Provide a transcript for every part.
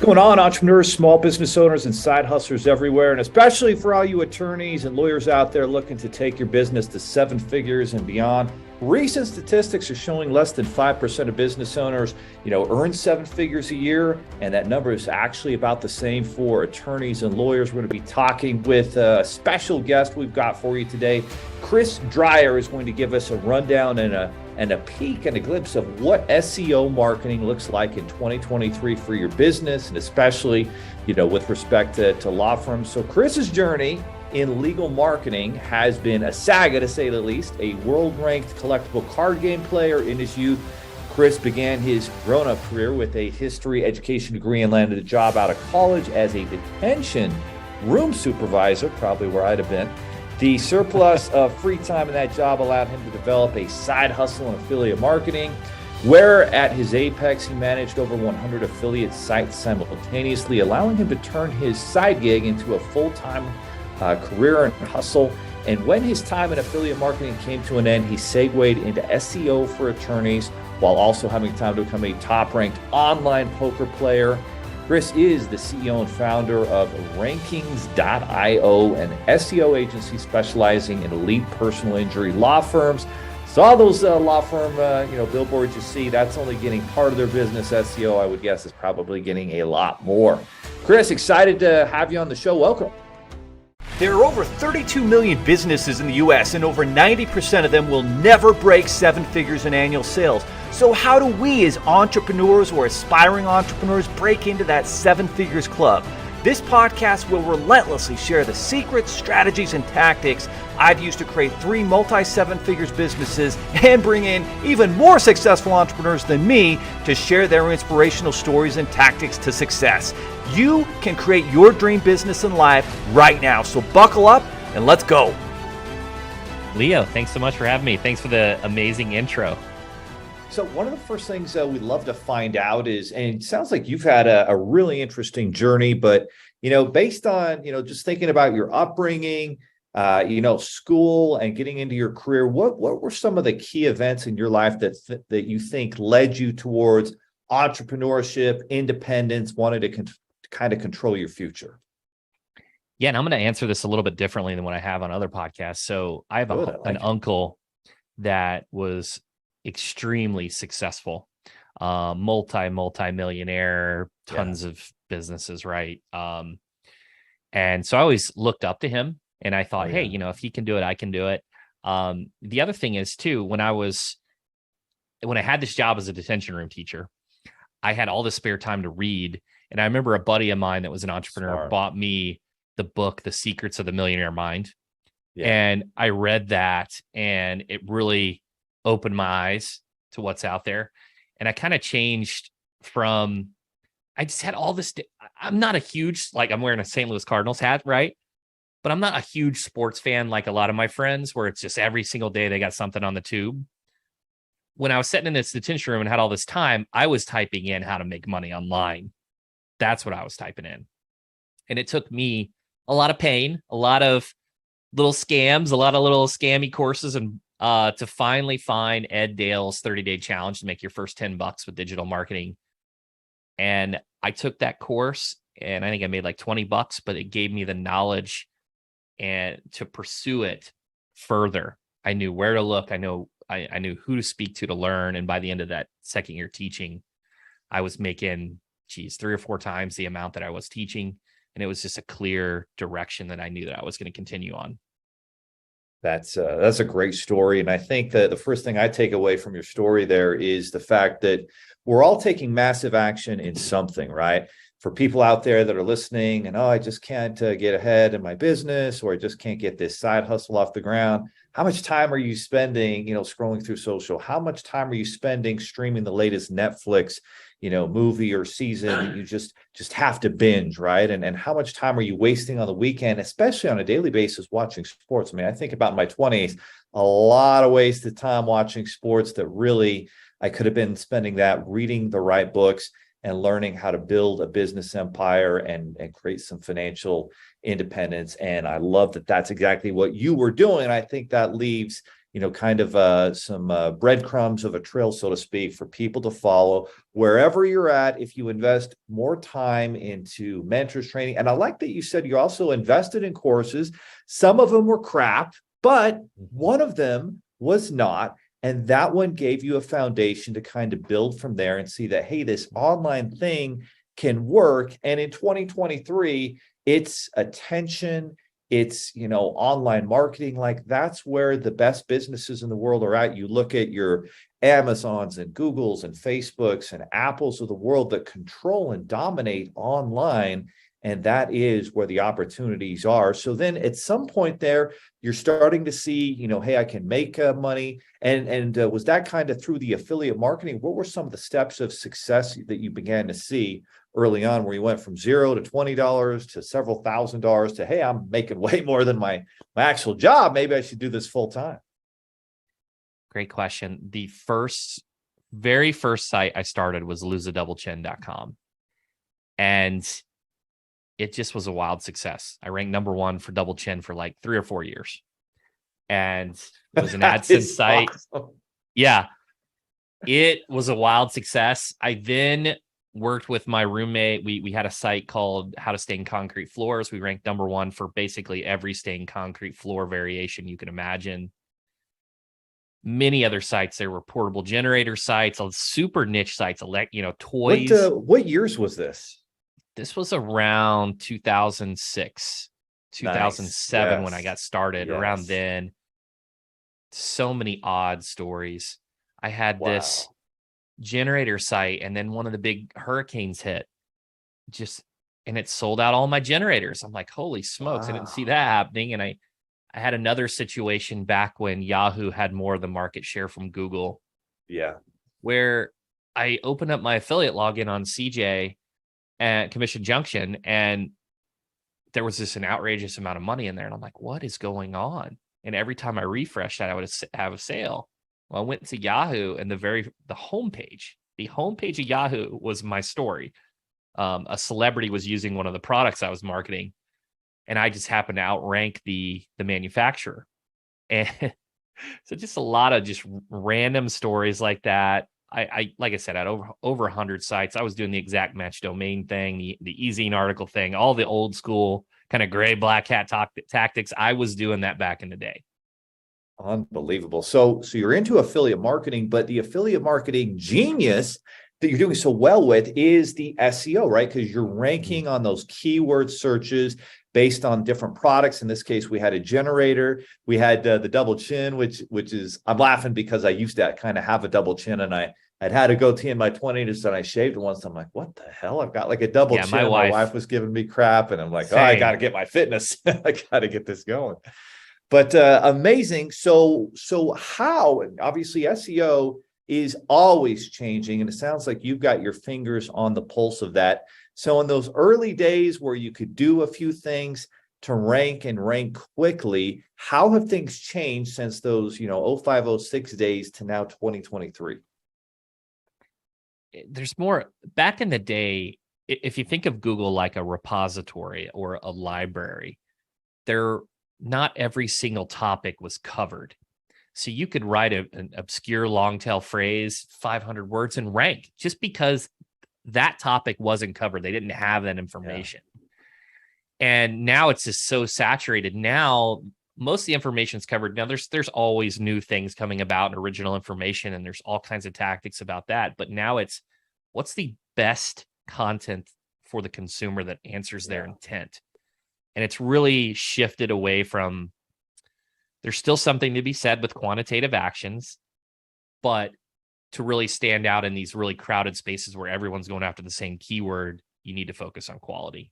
What's going on, entrepreneurs, small business owners, and side hustlers everywhere, and especially for all you attorneys and lawyers out there looking to take your business to seven figures and beyond? Recent statistics are showing less than 5% of business owners, earn seven figures a year, and that number is actually about the same for attorneys and lawyers. We're going to be talking with a special guest we've got for you today. Chris DREYER is going to give us a rundown and a peek and a glimpse of what SEO marketing looks like in 2023 for your business, and especially, with respect to law firms. So Chris's journey in legal marketing has been a saga, to say the least. A world-ranked collectible card game player in his youth, Chris began his grown-up career with a history education degree and landed a job out of college as a detention room supervisor, probably where I'd have been. The surplus of free time in that job allowed him to develop a side hustle in affiliate marketing, where at his apex, he managed over 100 affiliate sites simultaneously, allowing him to turn his side gig into a full-time career and hustle. And when his time in affiliate marketing came to an end, he segued into SEO for attorneys while also having time to become a top-ranked online poker player. Chris is the CEO and founder of Rankings.io, an SEO agency specializing in elite personal injury law firms. So all those law firm billboards you see, that's only getting part of their business. SEO, I would guess, is probably getting a lot more. Chris, excited to have you on the show. Welcome. There are over 32 million businesses in the U.S., and over 90% of them will never break seven figures in annual sales. So how do we as entrepreneurs or aspiring entrepreneurs break into that seven figures club? This podcast will relentlessly share the secrets, strategies, and tactics I've used to create 3 multi-seven figures businesses and bring in even more successful entrepreneurs than me to share their inspirational stories and tactics to success. You can create your dream business and life right now. So buckle up and let's go. Leo, thanks so much for having me. Thanks for the amazing intro. So one of the first things we'd love to find out is, and it sounds like you've had a really interesting journey, but, based on, just thinking about your upbringing, school and getting into your career, what were some of the key events in your life that you think led you towards entrepreneurship, independence, wanting to kind of control your future? Yeah, and I'm going to answer this a little bit differently than what I have on other podcasts. So I have an uncle that was extremely successful, multi-millionaire, tons of businesses, right? And so I always looked up to him, and I thought, hey, if he can do it, I can do it. The other thing is too, when I had this job as a detention room teacher, I had all this spare time to read. And I remember a buddy of mine that was an entrepreneur bought me the book, The Secrets of the Millionaire Mind. Yeah. And I read that, and it really opened my eyes to what's out there. And I kind of changed from, I just had all this, I'm not a huge, I'm wearing a St. Louis Cardinals hat, right? But I'm not a huge sports fan like a lot of my friends, where it's just every single day they got something on the tube. When I was sitting in this detention room and had all this time, I was typing in how to make money online. That's what I was typing in. And it took me a lot of pain, a lot of little scams, a lot of little scammy courses, and to finally find Ed Dale's 30-day challenge to make your first $10 with digital marketing. And I took that course, and I think I made like $20, but it gave me the knowledge and to pursue it further. I knew where to look. I knew who to speak to learn. And by the end of that second year teaching, I was making 3 or 4 times the amount that I was teaching. And it was just a clear direction that I knew that I was going to continue on. That's a great story. And I think that the first thing I take away from your story there is the fact that we're all taking massive action in something, right? For people out there that are listening and, I just can't get ahead in my business, or I just can't get this side hustle off the ground. How much time are you spending, scrolling through social? How much time are you spending streaming the latest Netflix, movie or season that you just have to binge, right? And how much time are you wasting on the weekend, especially on a daily basis, watching sports? I mean, I think about my 20s, a lot of wasted time watching sports that really I could have been spending that reading the right books and learning how to build a business empire and create some financial independence. And I love that that's exactly what you were doing. I think that leaves kind of some breadcrumbs of a trail, so to speak, for people to follow wherever you're at. If you invest more time into mentors training, and I like that you said you also invested in courses. Some of them were crap, but one of them was not. And that one gave you a foundation to kind of build from there and see that, hey, this online thing can work. And in 2023, it's attention, it's, online marketing. Like, that's where the best businesses in the world are at. You look at your Amazons and Googles and Facebooks and Apples of the world that control and dominate online. And that is where the opportunities are. So then at some point there, you're starting to see, hey, I can make money. And was that kind of through the affiliate marketing? What were some of the steps of success that you began to see early on, where you went from $0 to $20 to several $1,000s to, hey, I'm making way more than my actual job. Maybe I should do this full time? Great question. The very first site I started was loseadoublechin.com. And it just was a wild success. I ranked #1 for Double Chin for like 3 or 4 years. And it was an AdSense site. Awesome. Yeah. It was a wild success. I then worked with my roommate. We had a site called How to Stain Concrete Floors. We ranked #1 for basically every stained concrete floor variation you can imagine. Many other sites. There were portable generator sites, super niche sites, toys. What years was this? This was around 2006, 2007 nice. Yes. When I got started. Yes. Around then. So many odd stories. I had this generator site, and then one of the big hurricanes hit, and it sold out all my generators. I'm like, holy smokes. I didn't see that happening. And I had another situation back when Yahoo had more of the market share from Google. Yeah. Where I opened up my affiliate login on CJ at Commission Junction, and there was an outrageous amount of money in there. And I'm like, what is going on? And every time I refreshed that, I would have a sale. Well, I went to Yahoo, and the homepage of Yahoo was my story. A celebrity was using one of the products I was marketing, and I just happened to outrank the manufacturer. And so just a lot of just random stories like that. I like I said, I had over 100 sites. I was doing the exact match domain thing, the eZine article thing, all the old school kind of gray black hat tactics. I was doing that back in the day. Unbelievable. So you're into affiliate marketing, but the affiliate marketing genius that you're doing so well with is the SEO, right? Because you're ranking on those keyword searches based on different products. In this case, we had a generator. We had the double chin, which is, I'm laughing because I used to kind of have a double chin, and I'd had a goatee in my 20s, and I shaved once. I'm like, what the hell? I've got like a double chin. My wife was giving me crap, and I'm like, same. I got to get my fitness. I got to get this going. But amazing. So how, obviously SEO is always changing, and it sounds like you've got your fingers on the pulse of that. So in those early days where you could do a few things to rank quickly, how have things changed since those, 05, 06 days to now 2023? There's more. Back in the day, if you think of Google like a repository or a library, not every single topic was covered. So you could write an obscure long tail phrase, 500 words, and rank just because that topic wasn't covered. They didn't have that information. Yeah. And now it's just so saturated. Now, most of the information is covered. Now, there's always new things coming about and original information, and there's all kinds of tactics about that. But now it's what's the best content for the consumer that answers their intent. And it's really shifted away from, there's still something to be said with quantitative actions, but to really stand out in these really crowded spaces where everyone's going after the same keyword, you need to focus on quality.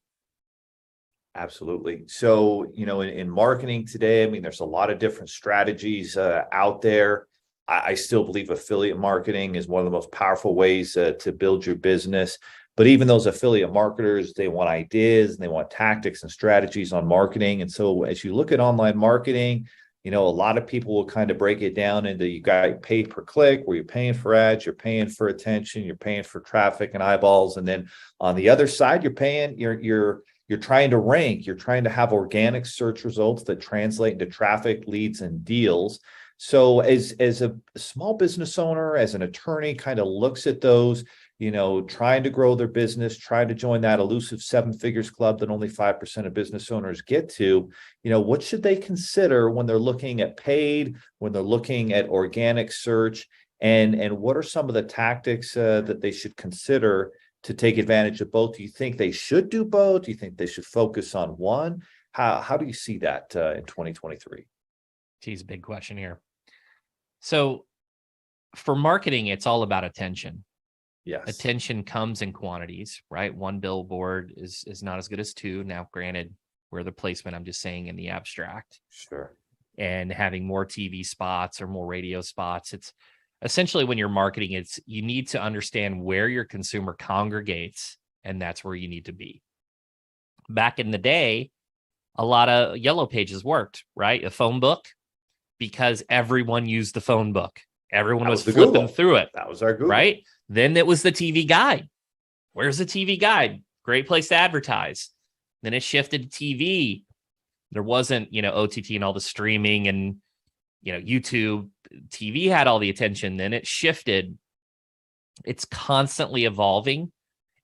Absolutely. So, in marketing today, there's a lot of different strategies out there. I still believe affiliate marketing is one of the most powerful ways to build your business. But even those affiliate marketers, they want ideas and they want tactics and strategies on marketing. And so as you look at online marketing, a lot of people will kind of break it down into, you got paid per click, where you're paying for ads, you're paying for attention, you're paying for traffic and eyeballs. And then on the other side, you're trying to rank, you're trying to have organic search results that translate into traffic, leads, and deals. So as a small business owner, as an attorney, kind of looks at those, trying to grow their business, trying to join that elusive seven figures club that only 5% of business owners get to, what should they consider when they're looking at paid, when they're looking at organic search, and what are some of the tactics that they should consider to take advantage of both? Do you think they should do both? Do you think they should focus on one? How do you see that in 2023? Geez, big question here. So for marketing, it's all about attention. Yes. Attention comes in quantities, right? One billboard is not as good as two. Now, granted, we're the placement, I'm just saying in the abstract. Sure. And having more TV spots or more radio spots, it's essentially when you're marketing, you need to understand where your consumer congregates, and that's where you need to be. Back in the day, a lot of yellow pages worked, right? A phone book, because everyone used the phone book. Everyone was flipping Google. through it. That was our Google. Right? Then it was the TV guide. Where's the TV guide? Great place to advertise. Then it shifted to TV. There wasn't, OTT and all the streaming and, YouTube. TV had all the attention. Then it shifted. It's constantly evolving.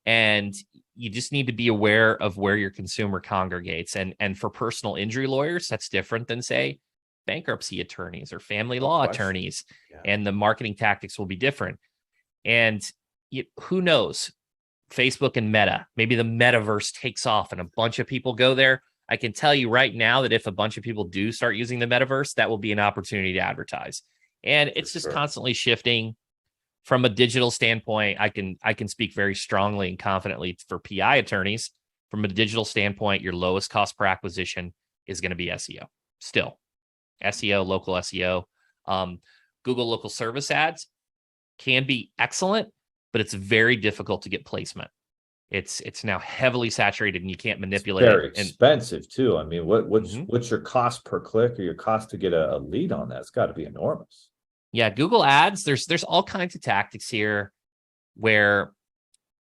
And you just need to be aware of where your consumer congregates. And for personal injury lawyers, that's different than, say, bankruptcy attorneys or family law attorneys. Yeah. And the marketing tactics will be different. And who knows? Facebook and Meta, maybe the metaverse takes off and a bunch of people go there. I can tell you right now that if a bunch of people do start using the metaverse, that will be an opportunity to advertise. And it's just constantly shifting. From a digital standpoint, I can speak very strongly and confidently for PI attorneys. From a digital standpoint, your lowest cost per acquisition is going to be SEO. Still, SEO, local SEO. Google local service ads can be excellent, but it's very difficult to get placement. It's now heavily saturated and you can't manipulate it. Very expensive too. I mean, what's your cost per click or your cost to get a lead on that? It's got to be enormous. Yeah, Google Ads, there's all kinds of tactics here where,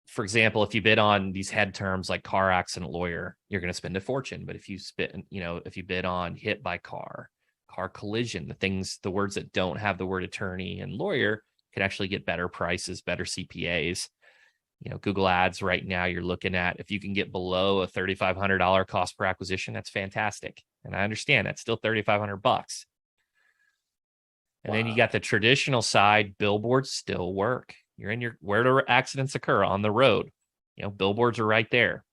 for example, if you bid on these head terms like car accident lawyer, you're going to spend a fortune. But if you bid on hit by car collision, the words that don't have the word attorney and lawyer can actually get better prices, better CPAs. Google Ads right now, you're looking at, if you can get below a $3,500 cost per acquisition, that's fantastic. And I understand that's still $3,500. And then you got the traditional side, billboards still work. You're in where do accidents occur? On the road. Billboards are right there.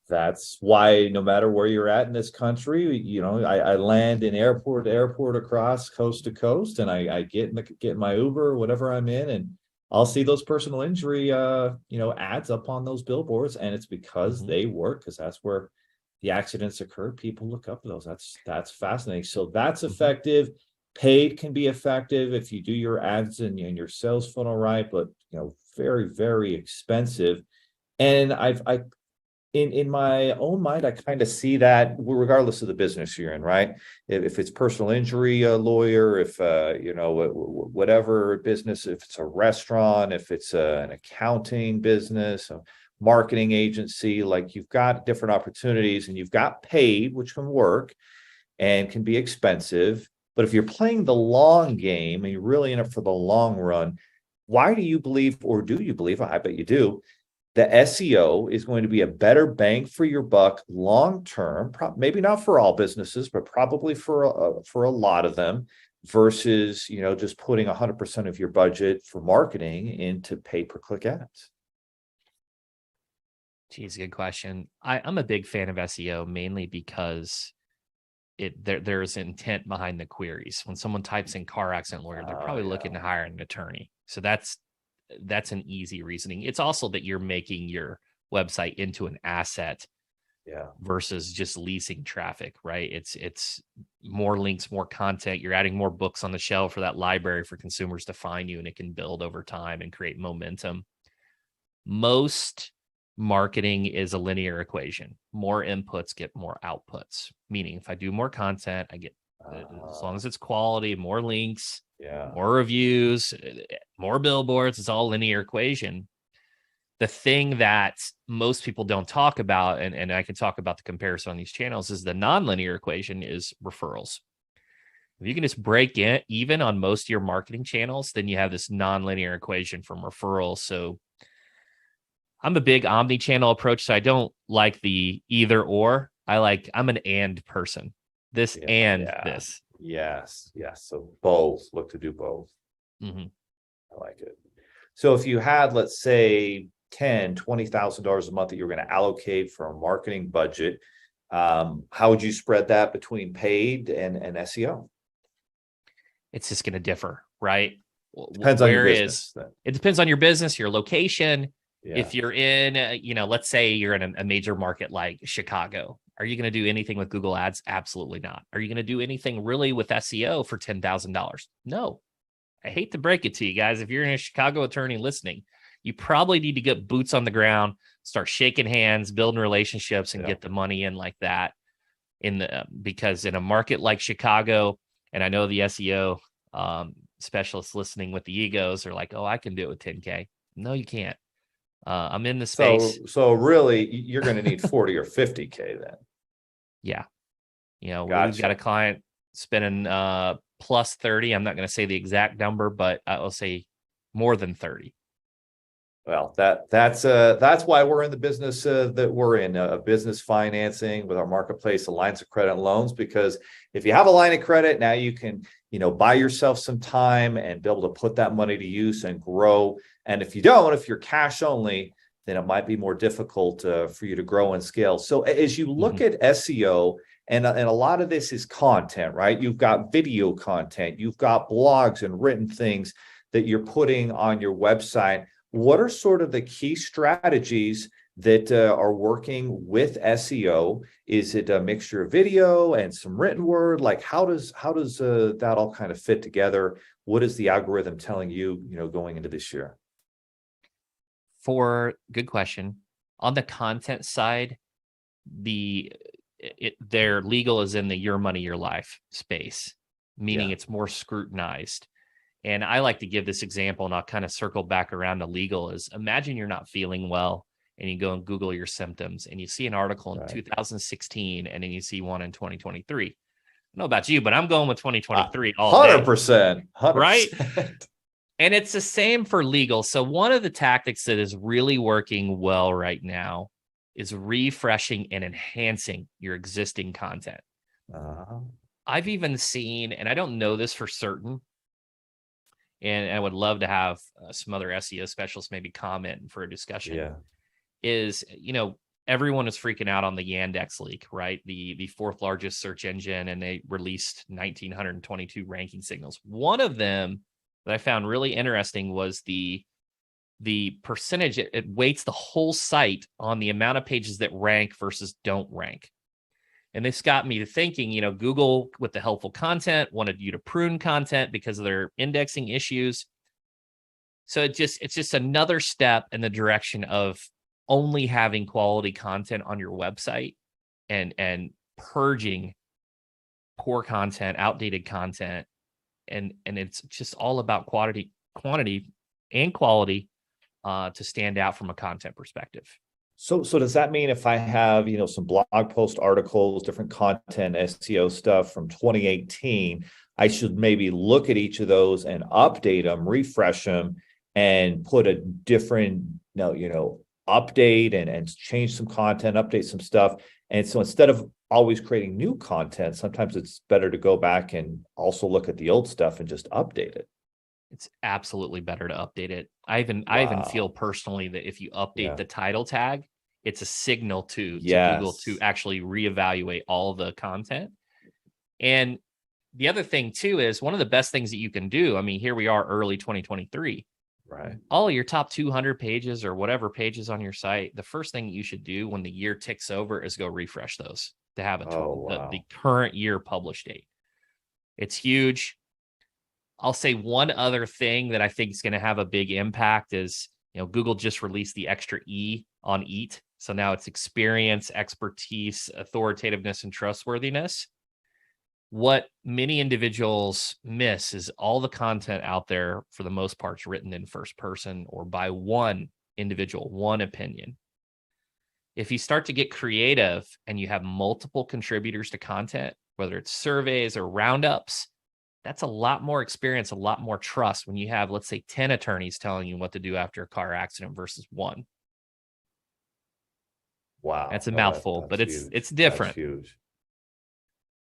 That's why no matter where you're at in this country, I land in airport to airport across coast to coast, and I get in my Uber or whatever I'm in, and I'll see those personal injury, ads up on those billboards, and it's because they work, because that's where the accidents occur. People look up to those. That's fascinating. So that's effective. Paid can be effective if you do your ads and your sales funnel right, but very, very expensive. And in my own mind, I kind of see that regardless of the business you're in, right? If it's personal injury lawyer, if whatever business, if it's a restaurant, if it's an accounting business, a marketing agency, like you've got different opportunities, and you've got paid, which can work and can be expensive. But if you're playing the long game and you're really in it for the long run, why do you believe, or do you believe, I bet you do, that SEO is going to be a better bang for your buck long term? Maybe not for all businesses, but probably for a lot of them, versus just putting 100% of your budget for marketing into pay per click ads? Geez, good question. I'm a big fan of SEO mainly because there's intent behind the queries. When someone types in car accident lawyer, they're probably looking to hire an attorney. So that's an easy reasoning. It's also that you're making your website into an asset versus just leasing traffic, right? It's more links, more content. You're adding more books on the shelf for that library for consumers to find you, and it can build over time and create momentum. Most marketing is a linear equation. More inputs get more outputs, meaning if I do more content, I get, as long as it's quality, more links, more reviews, more billboards. It's all linear equation. The thing that most people don't talk about, and I can talk about the comparison on these channels, is the nonlinear equation is referrals. If you can just break in even on most of your marketing channels, then you have this nonlinear equation from referrals. So I'm a big omni-channel approach, so I don't like the either or. I'm an and person. This and this. Yes. So both. Look to do both. Mm-hmm. I like it. So if you had, let's say, $20,000 a month that you're going to allocate for a marketing budget, how would you spread that between paid and SEO? It's just going to differ, right? Depends on your business. It depends on your business, your location. Yeah. If you're in, let's say you're in a major market like Chicago, are you going to do anything with Google Ads? Absolutely not. Are you going to do anything really with SEO for $10,000? No. I hate to break it to you guys. If you're in a Chicago attorney listening, you probably need to get boots on the ground, start shaking hands, building relationships, and get the money in like that. Because in a market like Chicago, and I know the SEO specialists listening with the egos are like, oh, I can do it with 10K. No, you can't. I'm in the space. So really, you're going to need 40 or 50K then. Yeah. Gotcha. We've got a client spending plus 30. I'm not going to say the exact number, but I'll say more than 30. Well, that's why we're in the business that we're in, business financing with our marketplace, the lines of credit and loans, because if you have a line of credit, now you can, buy yourself some time and be able to put that money to use and grow. And if you don't, if you're cash only, then it might be more difficult for you to grow and scale. So as you look at SEO, and a lot of this is content, right? You've got video content, you've got blogs and written things that you're putting on your website. What are sort of the key strategies that are working with SEO? Is it a mixture of video and some written word? Like how does that all kind of fit together? What is the algorithm telling you, going into this year? Good question. On the content side, their legal is in the your money, your life space, meaning it's more scrutinized. And I like to give this example, and I'll kind of circle back around to legal, is imagine you're not feeling well and you go and Google your symptoms and you see an article in 2016 and then you see one in 2023. I don't know about you, but I'm going with 2023 all day. 100%. Right? And it's the same for legal. So one of the tactics that is really working well right now is refreshing and enhancing your existing content. I've even seen, and I don't know this for certain, and I would love to have some other SEO specialists maybe comment for a discussion, is, everyone is freaking out on the Yandex leak, right? The fourth largest search engine, and they released 1,922 ranking signals. One of them that I found really interesting was the percentage. It weights the whole site on the amount of pages that rank versus don't rank. And this got me to thinking, Google with the helpful content wanted you to prune content because of their indexing issues. So it's just another step in the direction of only having quality content on your website and purging poor content, outdated content. And it's just all about quantity and quality to stand out from a content perspective. So does that mean if I have, some blog post articles, different content, SEO stuff from 2018, I should maybe look at each of those and update them, refresh them, and put a different, update and change some content, update some stuff. And so instead of always creating new content, sometimes it's better to go back and also look at the old stuff and just update it. It's absolutely better to update it. I even feel personally that if you update the title tag, it's a signal to Google to actually reevaluate all the content. And the other thing too is one of the best things that you can do. I mean, here we are early 2023. Right. All of your top 200 pages or whatever pages on your site, the first thing you should do when the year ticks over is go refresh those to have the current year published date. It's huge. I'll say one other thing that I think is going to have a big impact is, Google just released the extra E on EAT. So now it's experience, expertise, authoritativeness, and trustworthiness. What many individuals miss is all the content out there, for the most part, is written in first person or by one individual, one opinion. If you start to get creative and you have multiple contributors to content, whether it's surveys or roundups, That's a lot more experience, a lot more trust when you have, let's say, 10 attorneys telling you what to do after a car accident versus one. Wow. That's a No, mouthful, that's but huge. it's different. That's huge.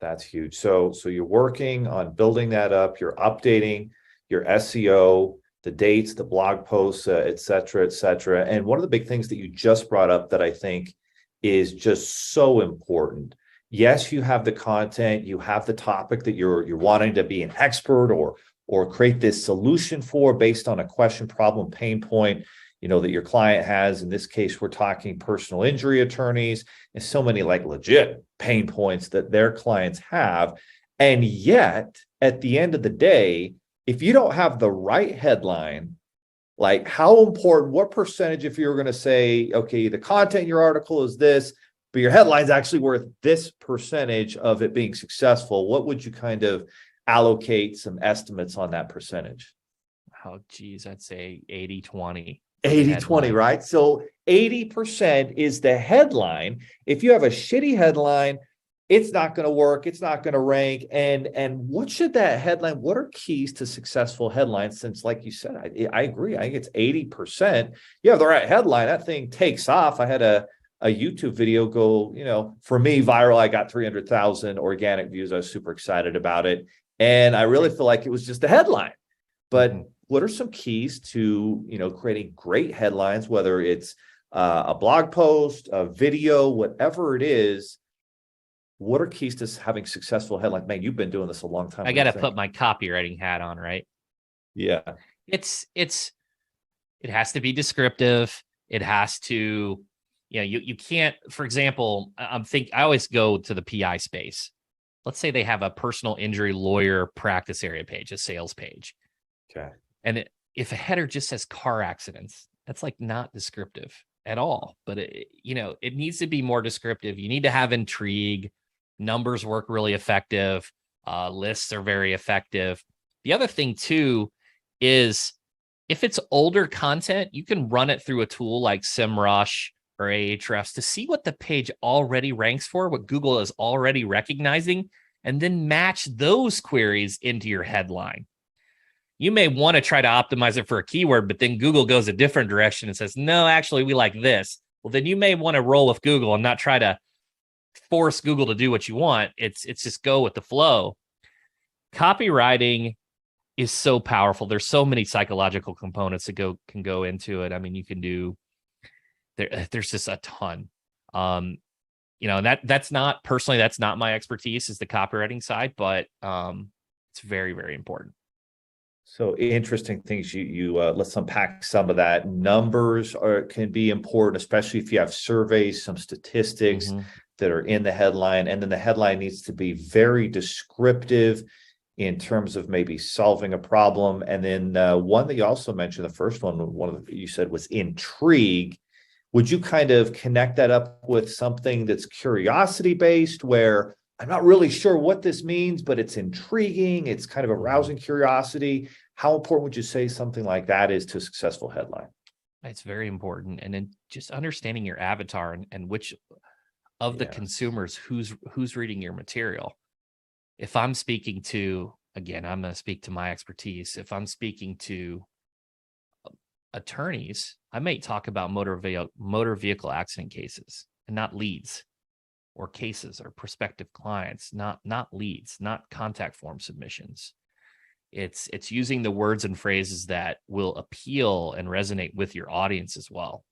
That's huge. So you're working on building that up. You're updating your SEO, the dates, the blog posts, et cetera, et cetera. And one of the big things that you just brought up that I think is just so important. Yes, you have the content, you have the topic that you're wanting to be an expert or create this solution for based on a question, problem, pain point, that your client has. In this case, we're talking personal injury attorneys and so many like legit pain points that their clients have. And yet, at the end of the day, if you don't have the right headline, like how important, what percentage, if you were going to say, okay, the content in your article is this, but your headline's actually worth this percentage of it being successful, what would you kind of allocate some estimates on that percentage? Oh, geez, I'd say 80-20. 80-20, right? So 80% is the headline. If you have a shitty headline, it's not going to work. It's not going to rank. And what should that headline, what are keys to successful headlines? Since like you said, I agree. I think it's 80%. You have the right headline, that thing takes off. I had a YouTube video go, for me, viral. I got 300,000 organic views. I was super excited about it. And I really feel like it was just a headline. But what are some keys to, creating great headlines, whether it's a blog post, a video, whatever it is? What are keys to having successful headlines? Man, you've been doing this a long time. I got to put my copywriting hat on, right? Yeah. It has to be descriptive. It has to, you can't, for example, I always go to the PI space. Let's say they have a personal injury lawyer practice area page, a sales page. Okay. And if a header just says car accidents, that's like not descriptive at all. But it needs to be more descriptive. You need to have intrigue. Numbers work really effective. Lists are very effective. The other thing too is if it's older content, you can run it through a tool like SEMrush or Ahrefs to see what the page already ranks for, what Google is already recognizing, and then match those queries into your headline. You may want to try to optimize it for a keyword, but then Google goes a different direction and says, no, actually, we like this. Well, then you may want to roll with Google and not try to force Google to do what you want. It's just go with the flow. Copywriting is so powerful. There's so many psychological components that can go into it. I mean, you can do there's just a ton. That's not my expertise, is the copywriting side, but it's very, very important. So interesting things. Let's unpack some of that. Numbers can be important, especially if you have surveys, some statistics that are in the headline, and then the headline needs to be very descriptive in terms of maybe solving a problem. And then one that you also mentioned, the first one you said was intrigue. Would you kind of connect that up with something that's curiosity based, where I'm not really sure what this means, but it's intriguing, it's kind of arousing curiosity? How important would you say something like that is to a successful headline? It's very important. And then just understanding your avatar and which of the consumers who's reading your material. If I'm speaking to, again, I'm going to speak to my expertise. If I'm speaking to attorneys, I may talk about motor vehicle accident cases and not leads, or cases or prospective clients, not leads, not contact form submissions. It's using the words and phrases that will appeal and resonate with your audience as well.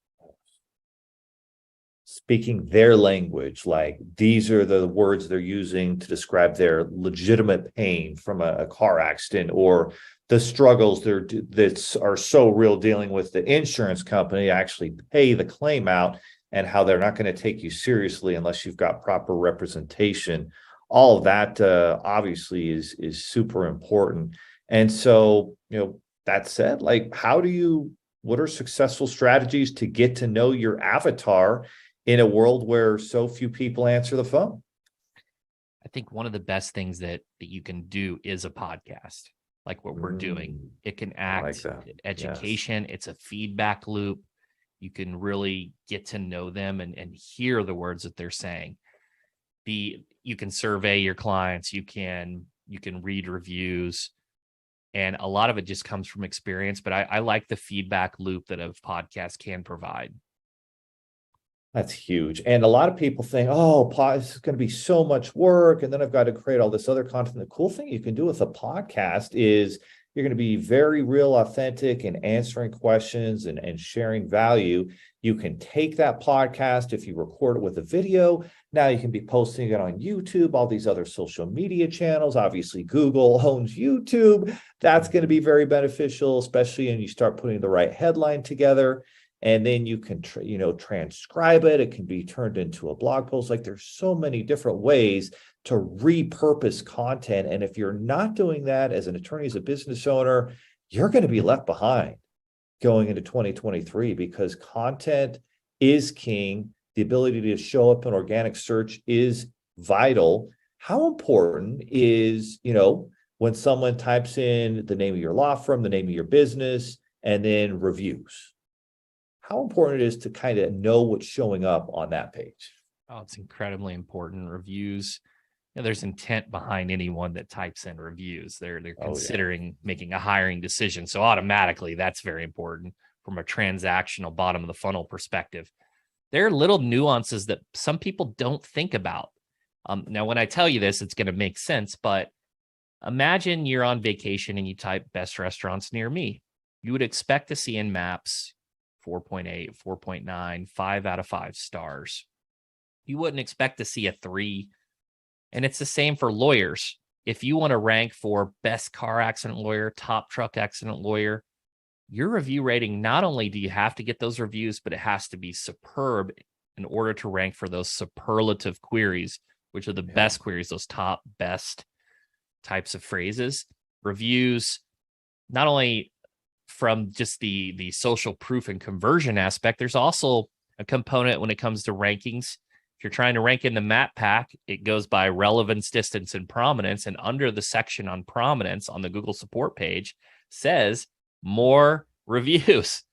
Speaking their language, like these are the words they're using to describe their legitimate pain from a car accident, or the struggles that are so real dealing with the insurance company actually pay the claim out, and how they're not going to take you seriously unless you've got proper representation. All of that obviously is super important. And so, that said, like, what are successful strategies to get to know your avatar in a world where so few people answer the phone? I think one of the best things that you can do is a podcast, like what we're doing. It can act like education. Yes. It's a feedback loop. You can really get to know them and hear the words that they're saying. You can survey your clients. You can You can read reviews, and a lot of it just comes from experience. But I like the feedback loop that a podcast can provide. That's huge. And a lot of people think, oh, this is going to be so much work, and then I've got to create all this other content. The cool thing you can do with a podcast is you're going to be very real, authentic, and answering questions and sharing value. You can take that podcast, if you record it with a video, now you can be posting it on YouTube, all these other social media channels. Obviously, Google owns YouTube. That's going to be very beneficial, especially when you start putting the right headline together. And then you can, transcribe it. It can be turned into a blog post. Like, there's so many different ways to repurpose content. And if you're not doing that as an attorney, as a business owner, you're going to be left behind going into 2023, because content is king. The ability to show up in organic search is vital. How important is, when someone types in the name of your law firm, the name of your business, and then reviews? How important it is to kind of know what's showing up on that page? Oh, it's incredibly important. Reviews, there's intent behind anyone that types in reviews. They're considering making a hiring decision. So automatically, that's very important from a transactional bottom of the funnel perspective. There are little nuances that some people don't think about. Now, when I tell you this, it's going to make sense, but imagine you're on vacation and you type best restaurants near me. You would expect to see in maps 4.8, 4.9, 5 out of 5 stars. You wouldn't expect to see a 3. And it's the same for lawyers. If you want to rank for best car accident lawyer, top truck accident lawyer, your review rating, not only do you have to get those reviews, but it has to be superb in order to rank for those superlative queries, which are the best queries, those top best types of phrases. Reviews, not only from just the social proof and conversion aspect, there's also a component when it comes to rankings. If you're trying to rank in the map pack, it goes by relevance, distance, and prominence. And under the section on prominence on the Google support page says more reviews.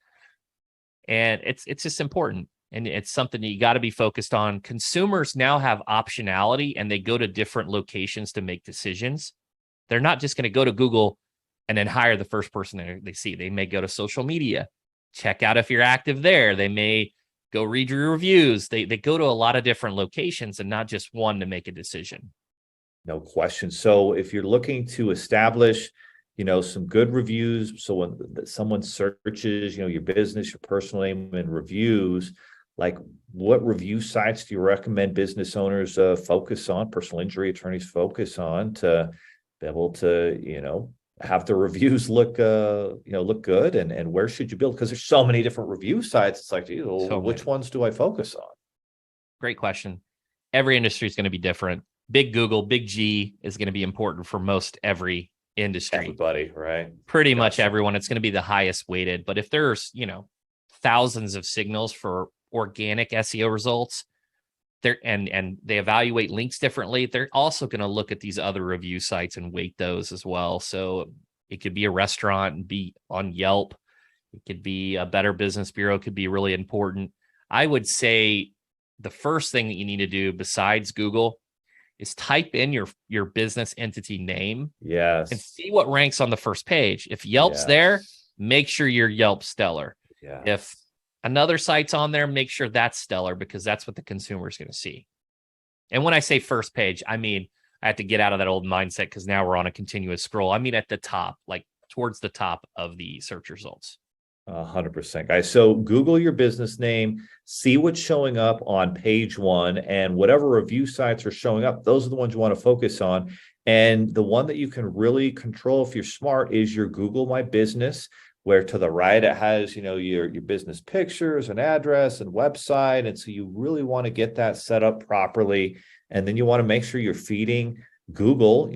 And it's just important. And it's something that you got to be focused on. Consumers now have optionality, and they go to different locations to make decisions. They're not just going to go to Google and then hire the first person they see. They may go to social media, check out if you're active there. They may go read your reviews. They go to a lot of different locations and not just one to make a decision. No question. So if you're looking to establish, some good reviews, so when someone searches, your business, your personal name, and reviews, like, what review sites do you recommend business owners focus on, personal injury attorneys focus on, to be able to, have the reviews look good, and where should you build? Because there's so many different review sites. It's like, which ones do I focus on? Great question. Every industry is going to be different. Big Google, big G is going to be important for most every industry. Everybody, right? Pretty much everyone. It's going to be the highest weighted. But if there's, thousands of signals for organic SEO results, and they evaluate links differently, they're also going to look at these other review sites and weight those as well. So it could be a restaurant and be on Yelp. It could be a Better Business Bureau, could be really important. I would say the first thing that you need to do besides Google is type in your business entity name. Yes. And see what ranks on the first page. If Yelp's there, make sure your Yelp stellar. Yeah. If another site's on there, make sure that's stellar, because that's what the consumer is going to see. And when I say first page, I mean, I have to get out of that old mindset, because now we're on a continuous scroll. I mean, at the top, like towards the top of the search results. 100%, guys. So Google your business name, see what's showing up on page 1, and whatever review sites are showing up, those are the ones you want to focus on. And the one that you can really control, if you're smart, is your Google My Business, where to the right, it has, your business pictures and address and website. And so you really want to get that set up properly. And then you want to make sure you're feeding Google,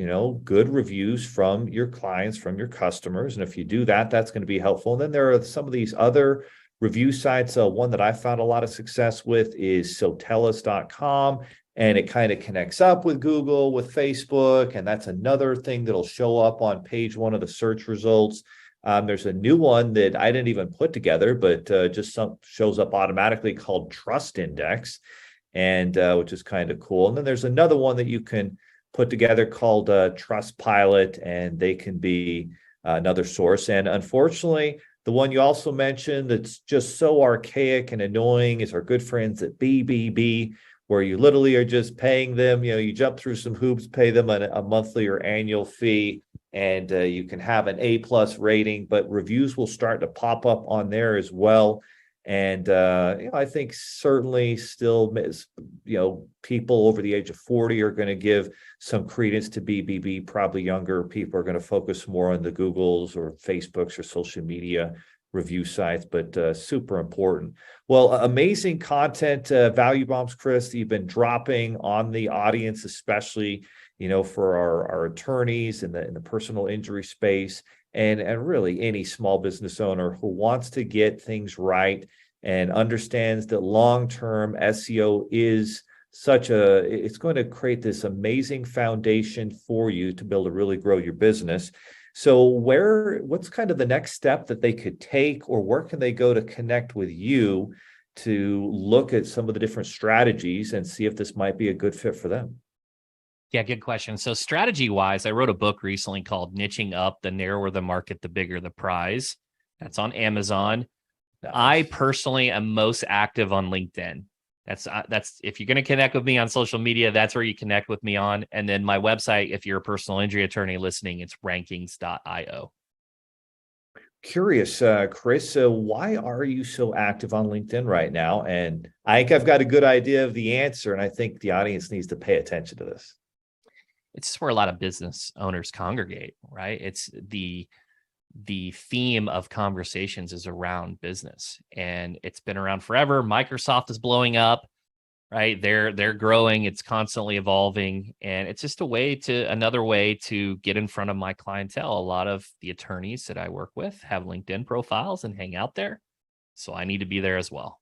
good reviews from your clients, from your customers. And if you do that, that's going to be helpful. And then there are some of these other review sites. One that I found a lot of success with is Sotellus.com. And it kind of connects up with Google, with Facebook. And that's another thing that'll show up on page 1 of the search results. There's a new one that I didn't even put together, but just shows up automatically, called Trust Index, and which is kind of cool. And then there's another one that you can put together called Trustpilot, and they can be another source. And unfortunately, the one you also mentioned that's just so archaic and annoying is our good friends at BBB, where you literally are just paying them, you jump through some hoops, pay them a monthly or annual fee, and you can have an A+ rating, but reviews will start to pop up on there as well. And I think certainly still, people over the age of 40 are going to give some credence to BBB. Probably younger people are going to focus more on the Googles or Facebooks or social media review sites, but super important. Well, amazing content, value bombs, Chris, that you've been dropping on the audience, especially for our attorneys in the personal injury space, and really any small business owner who wants to get things right and understands that long-term SEO is it's going to create this amazing foundation for you to be able to really grow your business. So what's kind of the next step that they could take, or where can they go to connect with you to look at some of the different strategies and see if this might be a good fit for them? Yeah, good question. So strategy wise, I wrote a book recently called Niching Up: The Narrower the Market, the Bigger the Prize. That's on Amazon. Nice. I personally am most active on LinkedIn. That's if you're going to connect with me on social media, that's where you connect with me on. And then my website, if you're a personal injury attorney listening, it's rankings.io. Curious, Chris, why are you so active on LinkedIn right now? And I think I've got a good idea of the answer, and I think the audience needs to pay attention to this. It's just where a lot of business owners congregate, right? It's the theme of conversations is around business, and it's been around forever. Microsoft is blowing up, right? They're growing. It's constantly evolving, and it's just another way to get in front of my clientele. A lot of the attorneys that I work with have LinkedIn profiles and hang out there, so I need to be there as well.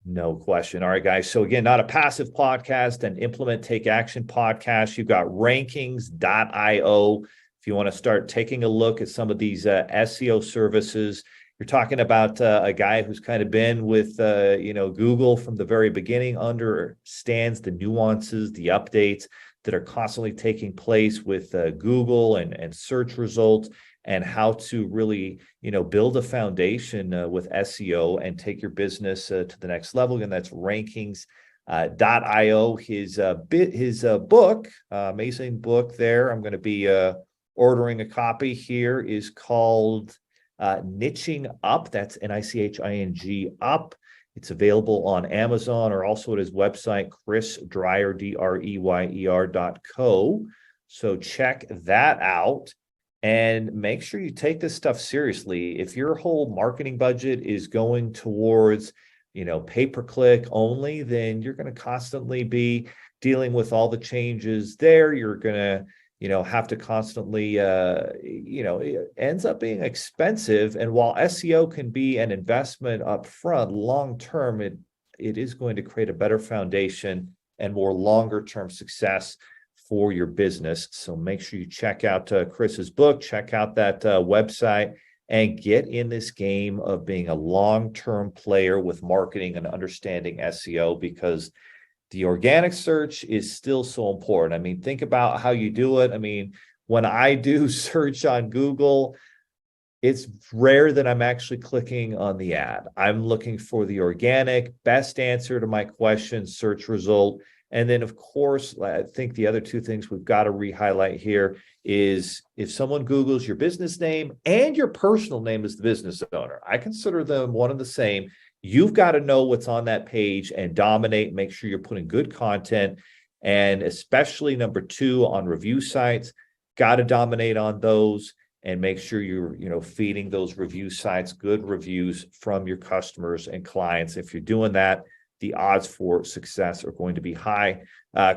No question. All right, guys. So again, not a passive podcast, an implement, take action podcast. You've got rankings.io. If you want to start taking a look at some of these SEO services, you're talking about a guy who's kind of been with Google from the very beginning, understands the nuances, the updates that are constantly taking place with Google and search results, and how to really build a foundation with SEO and take your business to the next level. And that's rankings.io. His book, amazing book there. I'm going to be ordering a copy here, is called Niching Up. That's Nichin Up. It's available on Amazon, or also at his website, Chris Dreyer, DREYER.co. So check that out and make sure you take this stuff seriously. If your whole marketing budget is going towards pay-per-click only, then you're going to constantly be dealing with all the changes there. You're going to have to constantly, it ends up being expensive. And while SEO can be an investment up front, long-term, it is going to create a better foundation and more longer-term success for your business. So make sure you check out Chris's book, check out that website, and get in this game of being a long-term player with marketing and understanding SEO, because the organic search is still so important. I mean, think about how you do it. I mean, when I do search on Google, it's rare that I'm actually clicking on the ad. I'm looking for the organic, best answer to my question, search result. And then, of course, I think the other two things we've got to re-highlight here is if someone Googles your business name and your personal name as the business owner, I consider them one and the same. You've got to know what's on that page and dominate, make sure you're putting good content. And especially number two, on review sites, got to dominate on those and make sure you're feeding those review sites good reviews from your customers and clients. If you're doing that, the odds for success are going to be high.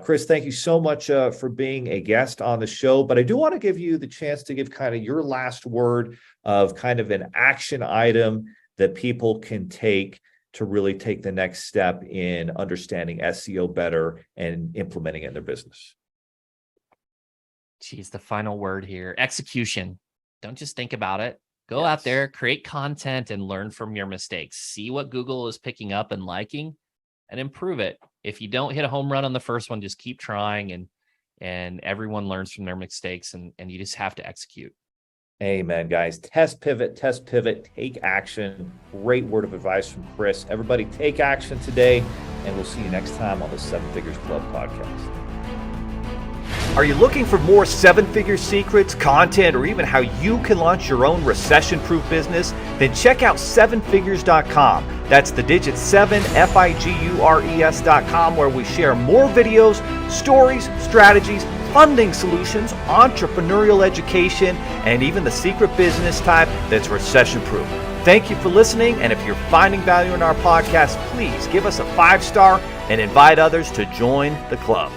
Chris, thank you so much for being a guest on the show. But I do want to give you the chance to give kind of your last word of kind of an action item that people can take to really take the next step in understanding SEO better and implementing it in their business. Geez, the final word here: execution. Don't just think about it. Go out there, create content, and learn from your mistakes. See what Google is picking up and liking, and improve it. If you don't hit a home run on the first one, just keep trying, and and everyone learns from their mistakes, and you just have to execute. Amen, guys. Test, pivot, take action. Great word of advice from Chris. Everybody take action today, and we'll see you next time on the Seven Figures Club podcast. Are you looking for more seven-figure secrets, content, or even how you can launch your own recession-proof business? Then check out sevenfigures.com. That's the digit 7, FIGURES.com, where we share more videos, stories, strategies, funding solutions, entrepreneurial education, and even the secret business type that's recession-proof. Thank you for listening, and if you're finding value in our podcast, please give us a 5-star and invite others to join the club.